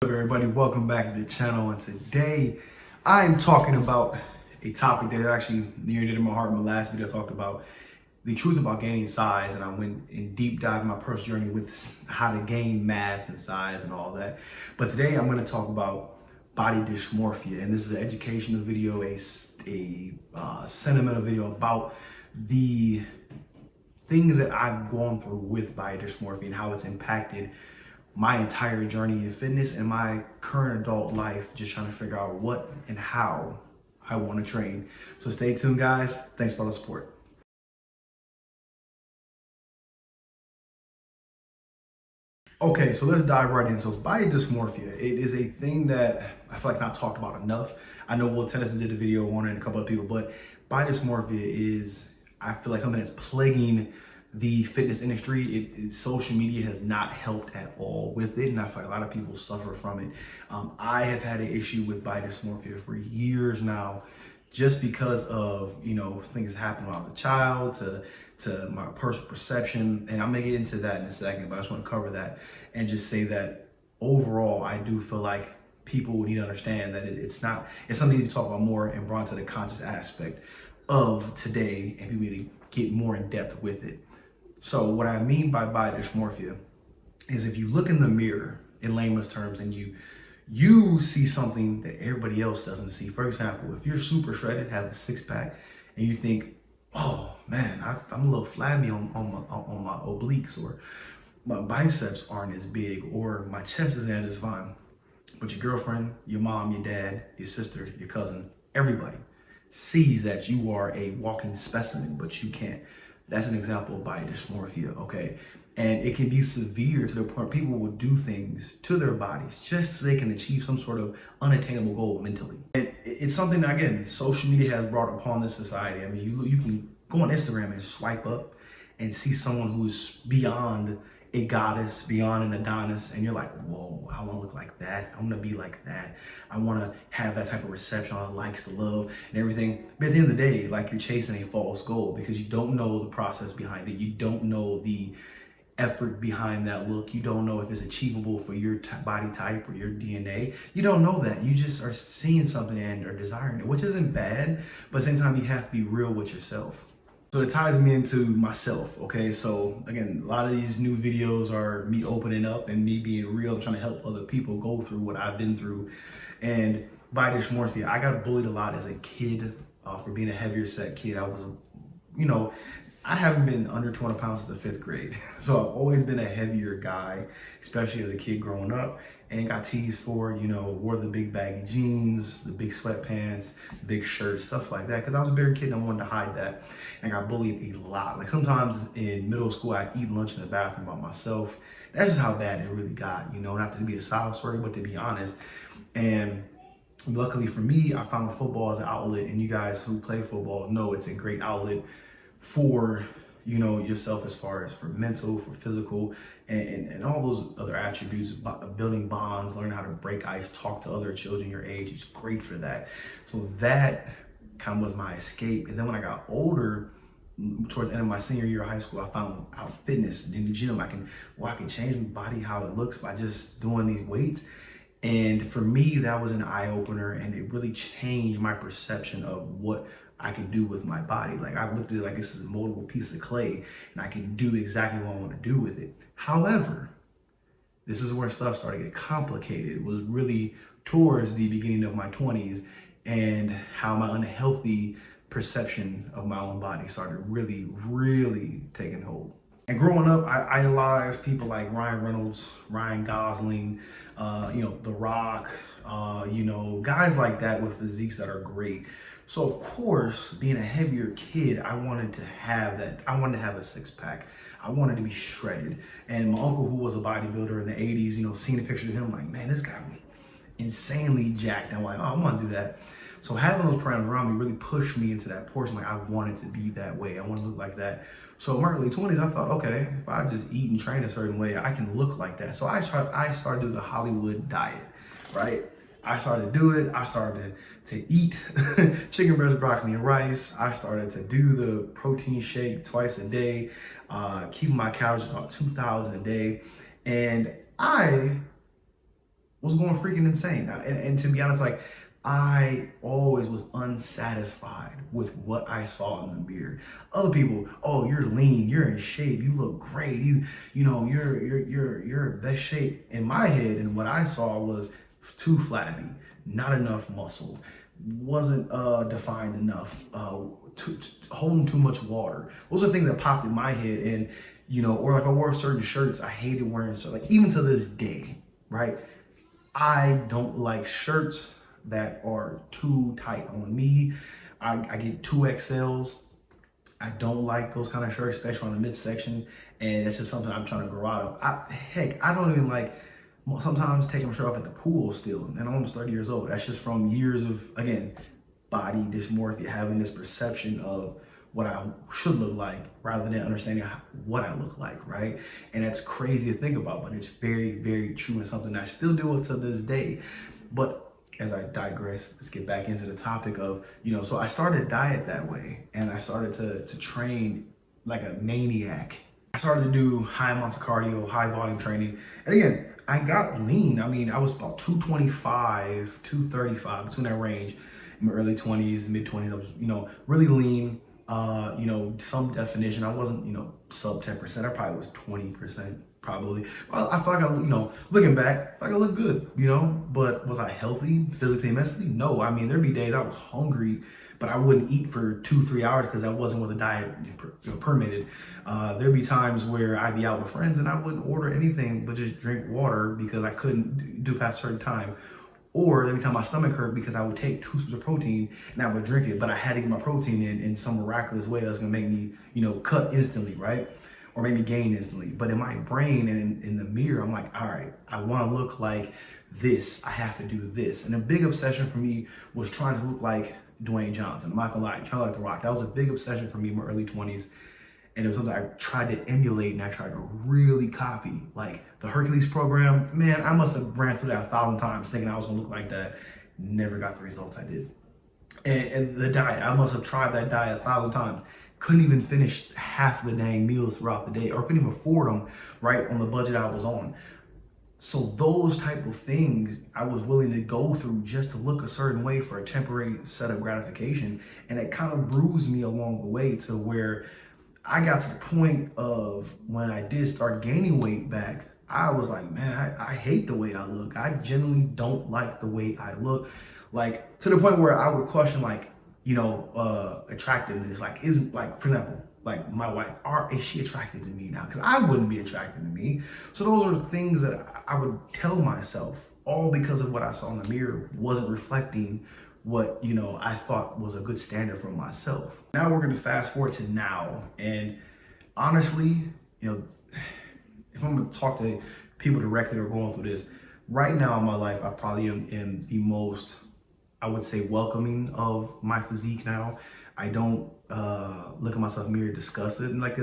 What's up, everybody? Welcome back to the channel, and today I'm talking about a topic that is actually near and dear to my heart. In my last video I talked about the truth about gaining size, and I went in deep dive in my personal journey with how to gain mass and size and all that. But today I'm going to talk about body dysmorphia, and this is an educational video, a sentimental video about the things that I've gone through with body dysmorphia and how it's impacted my entire journey in fitness and my current adult life, just trying to figure out what and how I want to train. So stay tuned, guys. Thanks for all the support. Okay, so let's dive right in. So body dysmorphia, it is a thing that I feel like it's not talked about enough. I know Will Tennyson did a video on it and a couple of people, but body dysmorphia is, I feel like, something that's plaguing the fitness industry. Social media has not helped at all with it, and I feel like a lot of people suffer from it. I have had an issue with body dysmorphia for years now, just because of, things that happened when I was a child, to my personal perception, and I'm gonna get into that in a second, but I just want to cover that and just say that overall, I do feel like people need to understand that it's something to talk about more and brought to the conscious aspect of today, and people need to get more in depth with it. So what I mean by body dysmorphia is if you look in the mirror in layman's terms and you see something that everybody else doesn't see. For example, if you're super shredded, have a six-pack, and you think, oh man, I'm a little flabby on my obliques, or my biceps aren't as big, or my chest isn't as fine. But your girlfriend, your mom, your dad, your sister, your cousin, everybody sees that you are a walking specimen, but you can't. That's an example of body dysmorphia, okay? And it can be severe to the point people will do things to their bodies just so they can achieve some sort of unattainable goal mentally. And it's something that, again, social media has brought upon this society. I mean, you can go on Instagram and swipe up and see someone who's beyond a goddess, beyond an Adonis, and you're like, whoa, I want to look like that. I want to be like that. I want to have that type of reception, all the likes, the love, and everything. But at the end of the day, like, you're chasing a false goal because you don't know the process behind it. You don't know the effort behind that look. You don't know if it's achievable for your body type or your DNA. You don't know that. You just are seeing something and are desiring it, which isn't bad, but at the same time, you have to be real with yourself. So it ties me into myself, okay? So again, a lot of these new videos are me opening up and me being real and trying to help other people go through what I've been through. And body dysmorphia, I got bullied a lot as a kid for being a heavier set kid. I was, I haven't been under 200 pounds since the 5th grade. So I've always been a heavier guy, especially as a kid growing up, and got teased for, wore the big baggy jeans, the big sweatpants, big shirts, stuff like that. Because I was a bigger kid and I wanted to hide that. And I got bullied a lot. Like, sometimes in middle school, I'd eat lunch in the bathroom by myself. That's just how bad it really got, not to be a sob story, but to be honest. And luckily for me, I found football as an outlet, and you guys who play football know it's a great outlet for yourself, as far as for mental, for physical, and all those other attributes, building bonds, learning how to break ice, talk to other children your age. It's great for that. So that kind of was my escape. And then when I got older, towards the end of my senior year of high school, I found out fitness in the gym. I can change my body, how it looks, by just doing these weights. And for me, that was an eye-opener, and it really changed my perception of what I can do with my body. Like, I looked at it like this is a moldable piece of clay, and I can do exactly what I want to do with it. However, this is where stuff started to get complicated. It was really towards the beginning of my 20s, and how my unhealthy perception of my own body started really, really taking hold. And growing up, I idolized people like Ryan Reynolds, Ryan Gosling, The Rock, guys like that with physiques that are great. So of course, being a heavier kid, I wanted to have that. I wanted to have a six-pack. I wanted to be shredded. And my uncle, who was a bodybuilder in the 80s, seeing a picture of him, like, man, this guy was insanely jacked. And I'm like, oh, I want to do that. So having those parameters around me really pushed me into that portion. Like, I wanted to be that way. I want to look like that. So in my early 20s, I thought, okay, if I just eat and train a certain way, I can look like that. So I started doing the Hollywood diet, right? I started to do it. I started to eat chicken breast, broccoli, and rice. I started to do the protein shake twice a day, keeping my calories about 2,000 a day. And I was going freaking insane. And to be honest, like, I always was unsatisfied with what I saw in the mirror. Other people, oh, you're lean, you're in shape, you look great, you know, you're in best shape. In my head, and what I saw was too flabby, not enough muscle, wasn't defined enough, holding too much water. Those are things that popped in my head, and you know, or like I wore certain shirts, I hated wearing so like even to this day, right? I don't like shirts that are too tight on me. I get 2XLs. I don't like those kind of shirts, especially on the midsection. And it's just something I'm trying to grow out of. Heck, I don't even like sometimes taking my shirt off at the pool still. And I'm almost 30 years old. That's just from years of, again, body dysmorphia, having this perception of what I should look like rather than understanding what I look like, right? And that's crazy to think about, but it's very, very true and something I still deal with to this day. But as I digress, let's get back into the topic of, you know, so I started diet that way, and I started to train like a maniac. I started to do high amounts of cardio, high volume training. And again, I got lean. I mean, I was about 225, 235, between that range in my early 20s, mid 20s. I was, you know, really lean. You know, some definition. I wasn't, you know, sub 10%. I probably was 20%, probably. I feel like I, you know, looking back, I feel like I look good, you know, but was I healthy physically and mentally? No. I mean, there'd be days I was hungry, but I wouldn't eat for 2-3 hours because that wasn't what the diet permitted. There'd be times where I'd be out with friends and I wouldn't order anything but just drink water because I couldn't do past a certain time. Or every time my stomach hurt because I would take 2 scoops of protein and I would drink it, but I had to get my protein in some miraculous way that's gonna make me, you know, cut instantly, right? Or maybe gain instantly. But in my brain and in the mirror, I'm like, all right, I wanna look like this, I have to do this. And a big obsession for me was trying to look like Dwayne Johnson. I'm not gonna lie, trying to look like The Rock. That was a big obsession for me in my early 20s. And it was something I tried to emulate and I tried to really copy. Like the Hercules program, man, I must have ran through that 1,000 times thinking I was gonna look like that. Never got the results I did. And the diet, I must have tried that diet 1,000 times. Couldn't even finish half of the dang meals throughout the day, or couldn't even afford them, right, on the budget I was on. So those type of things I was willing to go through just to look a certain way for a temporary set of gratification. And it kind of bruised me along the way to where I got to the point of when I did start gaining weight back, I was like, man, I hate the way I look. I genuinely don't like the way I look. Like to the point where I would question like, you know, attractiveness. Like, isn't like, for example, like my wife, is she attracted to me now? Because I wouldn't be attracted to me. So those are things that I would tell myself, all because of what I saw in the mirror wasn't reflecting what, you know, I thought was a good standard for myself. Now we're gonna fast forward to now. And honestly, you know, if I'm gonna talk to people directly or going through this, right now in my life, I probably am the most, I would say, welcoming of my physique now. I don't look at myself in the mirror disgusted. And like,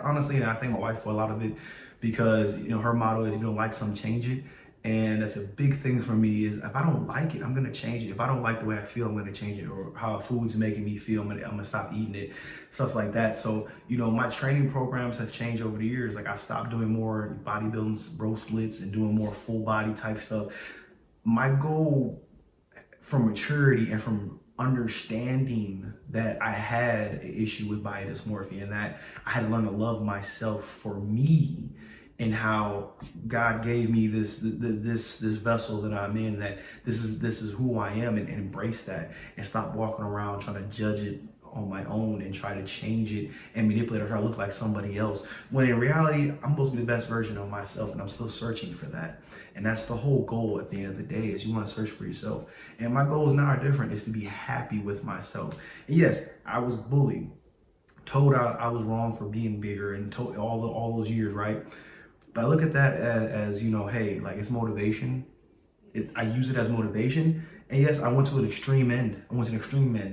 honestly, and I thank my wife for a lot of it because, you know, her motto is, if you don't like something, change it. And that's a big thing for me is if I don't like it, I'm gonna change it. If I don't like the way I feel, I'm gonna change it. Or how food's making me feel, I'm gonna stop eating it, stuff like that. So, you know, my training programs have changed over the years. Like I've stopped doing more bodybuilding, bro splits, and doing more full body type stuff. My goal from maturity and from understanding that I had an issue with body dysmorphia and that I had to learn to love myself for me, and how God gave me this vessel that I'm in, that this is who I am, and embrace that and stop walking around trying to judge it on my own and try to change it and manipulate or try to look like somebody else. When in reality, I'm supposed to be the best version of myself, and I'm still searching for that. And that's the whole goal at the end of the day, is you want to search for yourself. And my goals now are different, is to be happy with myself. And yes, I was bullied, told I was wrong for being bigger, and told all those years, right? But I look at that as, you know, hey, like it's motivation. I use it as motivation. And yes, I went to an extreme end.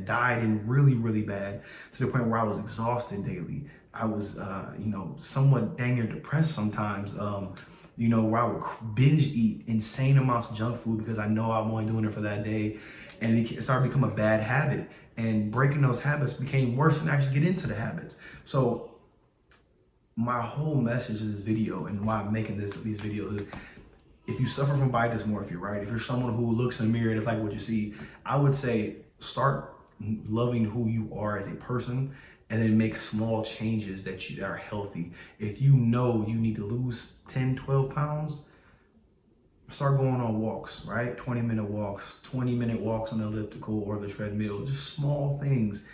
Died in really, really bad, to the point where I was exhausted daily. I was, you know, somewhat dang near depressed sometimes, you know, where I would binge eat insane amounts of junk food because I know I'm only doing it for that day. And it started to become a bad habit. And breaking those habits became worse than actually get into the habits. So my whole message of this video and why I'm making these videos is if you suffer from body dysmorphia, right? If you're someone who looks in the mirror and it's like what you see, I would say start loving who you are as a person and then make small changes that are healthy. If you know you need to lose 10, 12 pounds, start going on walks, right? 20-minute walks, 20-minute walks on the elliptical or the treadmill, just small things.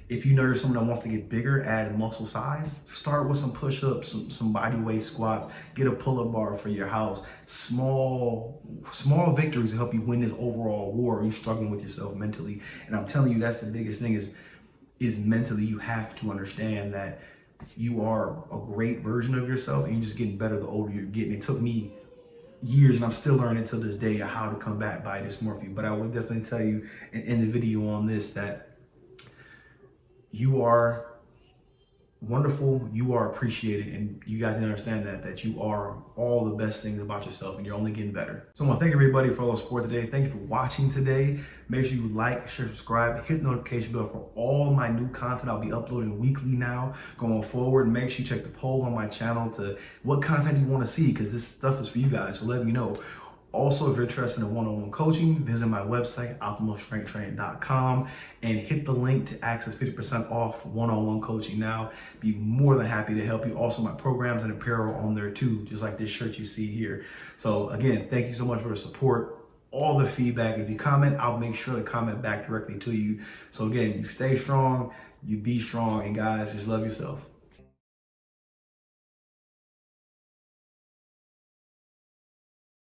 If you know you're someone that wants to get bigger, add muscle size, start with some push-ups, some body weight squats, get a pull-up bar for your house. Small victories to help you win this overall war. You're struggling with yourself mentally. And I'm telling you, that's the biggest thing is mentally. You have to understand that you are a great version of yourself and you're just getting better the older you're getting. It took me years and I'm still learning to this day how to combat body dysmorphia. But I would definitely tell you in the video on this that you are wonderful, you are appreciated, and you guys need to understand that you are all the best things about yourself and you're only getting better. So I want to thank everybody for all the support today. Thank you for watching today. Make sure you like, share, subscribe, hit the notification bell for all my new content. I'll be uploading weekly now going forward. Make sure you check the poll on my channel to what content you want to see, because this stuff is for you guys, so let me know. Also, if you're interested in one-on-one coaching, visit my website, optimalstrengthtraining.com, and hit the link to access 50% off one-on-one coaching now. Be more than happy to help you. Also, my programs and apparel on there too, just like this shirt you see here. So again, thank you so much for the support, all the feedback. If you comment, I'll make sure to comment back directly to you. So again, you stay strong, you be strong, and guys, just love yourself.